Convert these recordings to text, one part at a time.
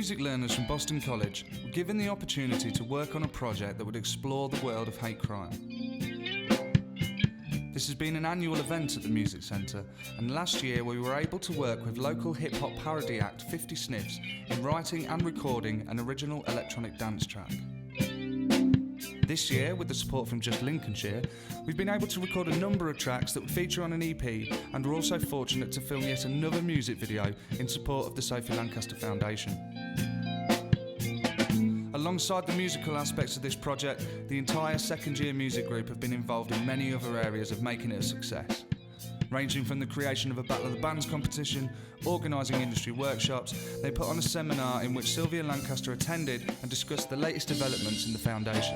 music learners from Boston College were given the opportunity to work on a project that would explore the world of hate crime. This has been an annual event at the Music Centre, and last year we were able to work with local hip-hop parody act 50 Sniffs in writing and recording an original electronic dance track. This year, with the support from Just Lincolnshire, we've been able to record a number of tracks that would feature on an EP, and we're also fortunate to film yet another music video in support of the Sophie Lancaster Foundation. Alongside the musical aspects of this project, the entire second-year music group have been involved in many other areas of making it a success, ranging from the creation of a Battle of the Bands competition, organising industry workshops. They put on a seminar in which Sophie Lancaster attended and discussed the latest developments in the foundation.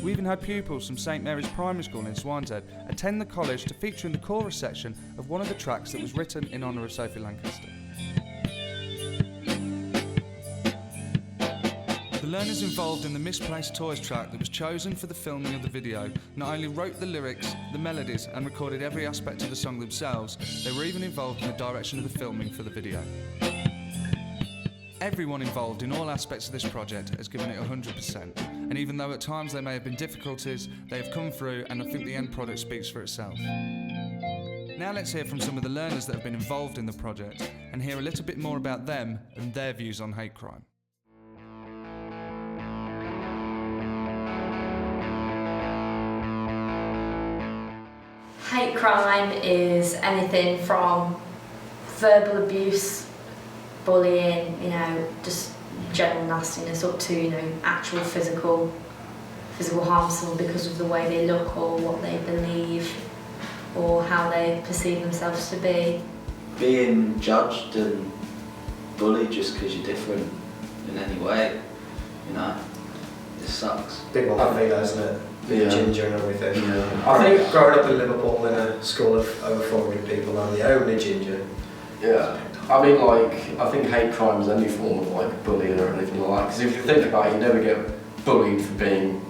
We even had pupils from St Mary's Primary School in Swanshead attend the college to feature in the chorus section of one of the tracks that was written in honour of Sophie Lancaster. The learners involved in the Misplaced toys track that was chosen for the filming of the video not only wrote the lyrics, the melodies and recorded every aspect of the song themselves, they were even involved in the direction of the filming for the video. Everyone involved in all aspects of this project has given it 100%, and even though at times there may have been difficulties, they have come through, and I think the end product speaks for itself. Now let's hear from some of the learners that have been involved in the project and hear a little bit more about them and their views on hate crime. Hate crime is anything from verbal abuse, bullying, just general nastiness, up to, actual physical harm to someone because of the way they look or what they believe or how they perceive themselves to be. Being judged and bullied just because you're different in any way, it sucks. Big one for me though, isn't it? Being ginger and everything. Yeah. I think growing up in Liverpool in a school of over 400 people, I'm the only ginger. Yeah, I think hate crime is any form of bullying or anything like that. Because if you think about it, you never get bullied for being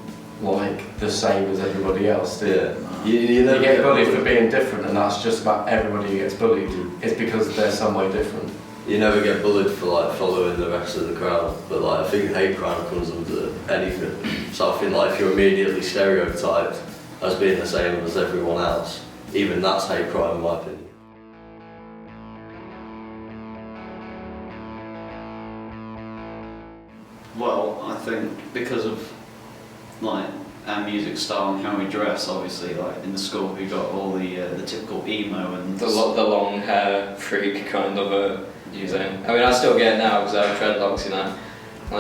the same as everybody else, do you? You never get bullied for being different, and that's just about everybody who gets bullied. It's because they're some way different. You never get bullied for following the rest of the crowd, but I think hate crime comes under anything. So I think if you're immediately stereotyped as being the same as everyone else, even that's hate crime in my opinion. Well, I think because of our music style and how we dress, obviously, in the school we got all the typical emo and the long hair freak kind of a using. I mean, I still get it now because I have dreadlocks,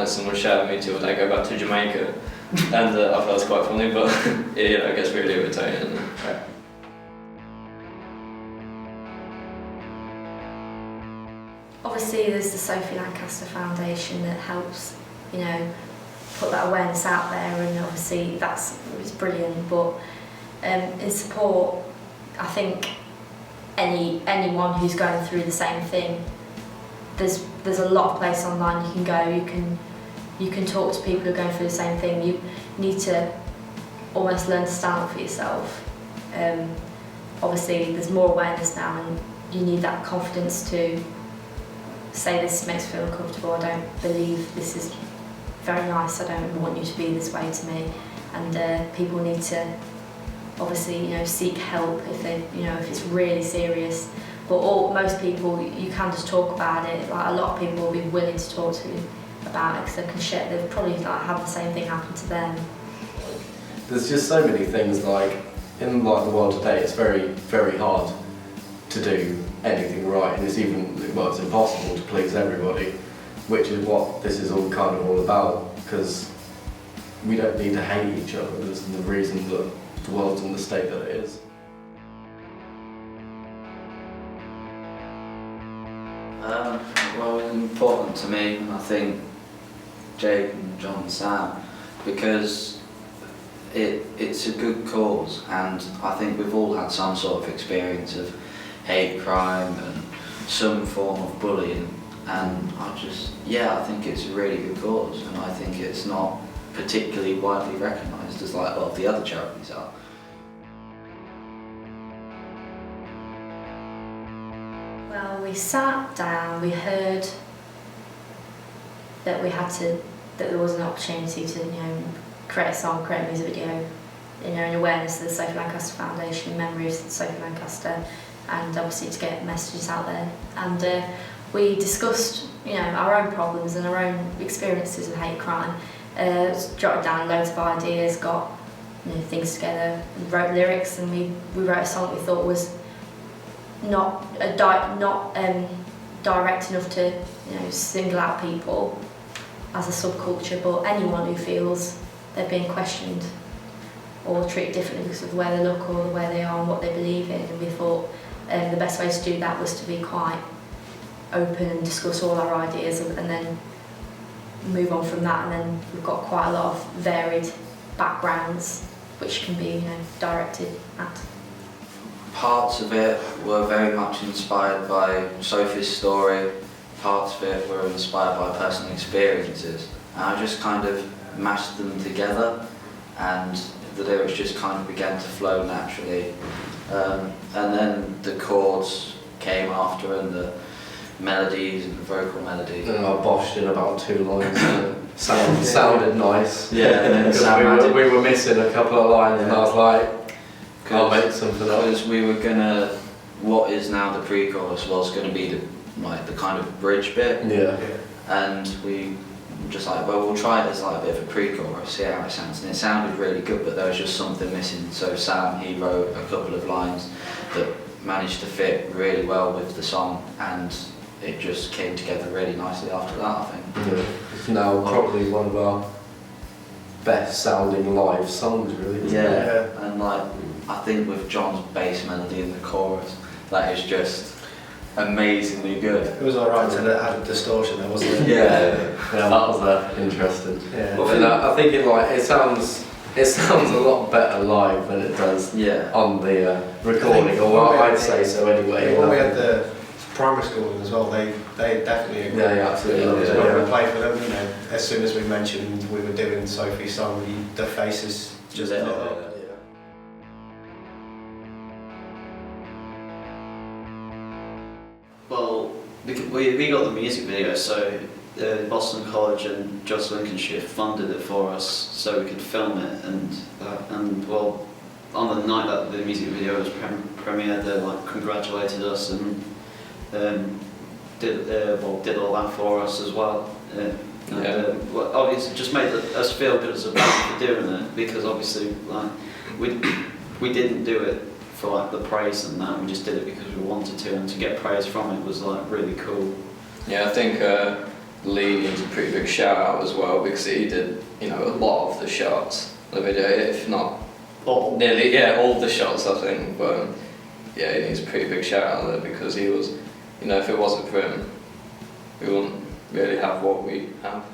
someone shouted at me the other day, go back to Jamaica, and I thought it's quite funny, but it gets really irritating. Obviously there's the Sophie Lancaster Foundation that helps, put that awareness out there, and obviously it's brilliant, but in support, I think anyone who's going through the same thing, there's a lot of places online you can go, you can talk to people who are going through the same thing. You need to almost learn to stand up for yourself. Obviously there's more awareness now, and you need that confidence to say, this makes me feel uncomfortable, I don't believe this is very nice, I don't want you to be this way to me. And people need to obviously seek help if if it's really serious. But most people, you can just talk about it. A lot of people will be willing to talk to about it because they can share. They've probably had the same thing happen to them. There's just so many things in the world today. It's very, very hard to do anything right, and it's impossible to please everybody, which is what this is all about. Because we don't need to hate each other. There's the reason that the world's in the state that it is. Well, it's important to me, I think, Jake and John and Sam, because it's a good cause, and I think we've all had some sort of experience of hate crime and some form of bullying, and I think it's a really good cause, and I think it's not particularly widely recognised as a lot of the other charities are. Well, we sat down, we heard that there was an opportunity to, create a song, create a music video, in awareness of the Sophie Lancaster Foundation, in memory of Sophie Lancaster, and obviously to get messages out there. And we discussed, our own problems and our own experiences of hate crime. Jotted down loads of ideas, got things together, wrote lyrics, and we wrote a song we thought was not direct enough to single out people as a subculture, but anyone who feels they're being questioned or treated differently because of the way they look or the way they are and what they believe in. And we thought the best way to do that was to be quite open and discuss all our ideas and then move on from that. And then we've got quite a lot of varied backgrounds which can be directed at. Parts of it were very much inspired by Sophie's story, parts of it were inspired by personal experiences, and I just kind of mashed them together, and the lyrics just kind of began to flow naturally. And then the chords came after, and the melodies and the vocal melodies. And I boshed in about 2 lines. Sounded nice. Yeah, and then we were missing a couple of lines, and I was like, I'll make something up. Because we were gonna, what is now the pre-chorus was gonna be the kind of bridge bit. Yeah. And we were just like, well, we'll try it as like a bit of a pre-chorus, see how it sounds. And it sounded really good, but there was just something missing. So Sam, he wrote a couple of lines that managed to fit really well with the song, and it just came together really nicely after that, I think. Yeah. It's now probably one of our best sounding live songs, really. Yeah, and like, I think with John's bass melody in the chorus, that is just amazingly good. It was alright to add distortion there, wasn't it? Yeah, that was interesting. Yeah. And I think it sounds a lot better live than it does on the recording, or I'd say so anyway. When we had the primary school as well, they definitely agreed. Yeah, absolutely. So when we played for them, as soon as we mentioned we were doing Sophie's song, the faces just lit up. Well, we got the music video, so Boston College and Just Lincolnshire funded it for us so we could film it, and well, on the night that the music video was premiered, they congratulated us and did all that for us as well. Well, obviously, just made us feel good as a band for doing it, because obviously, we didn't do it for the praise and that. We just did it because we wanted to, and to get praise from it was really cool. Yeah, I think Lee needs a pretty big shout out as well, because he did a lot of the shots, the video, if not nearly all the shots, I think. But he needs a pretty big shout out there, because he was, if it wasn't for him, we wouldn't really have what we have.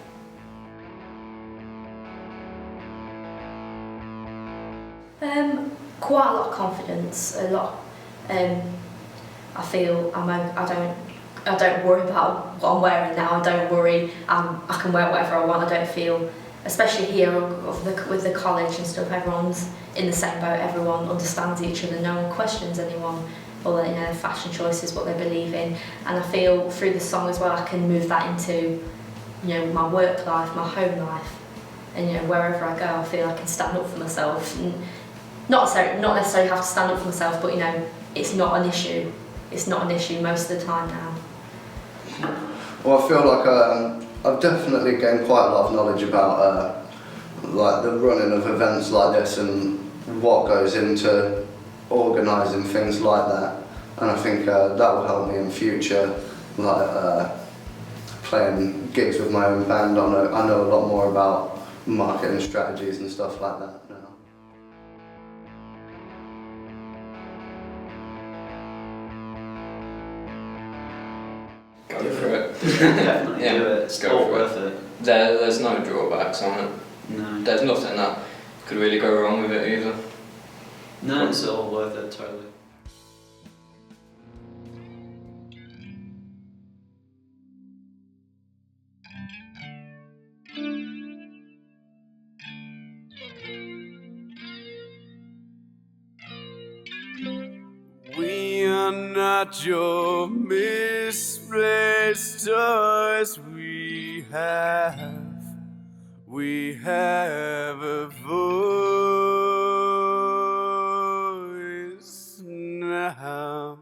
Quite a lot of confidence, a lot. I feel I don't worry about what I'm wearing now. I don't worry. I can wear whatever I want. I don't feel, especially here with the college and stuff. Everyone's in the same boat. Everyone understands each other. No one questions anyone or their fashion choices, what they believe in. And I feel through the song as well, I can move that into my work life, my home life, and wherever I go, I feel I can stand up for myself. And not necessarily have to stand up for myself, but it's not an issue. It's not an issue most of the time now. Well, I feel like I've definitely gained quite a lot of knowledge about the running of events like this and what goes into organising things like that. And I think that will help me in future, playing gigs with my own band. I know a lot more about marketing strategies and stuff like that now. Go for it. Definitely do it. It's all worth it. There's no drawbacks on it. No. There's nothing that could really go wrong with it either. No, it's all worth it, totally. We are not your misplaced toys. We we have a voice now.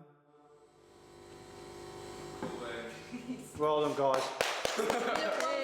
Well done, guys.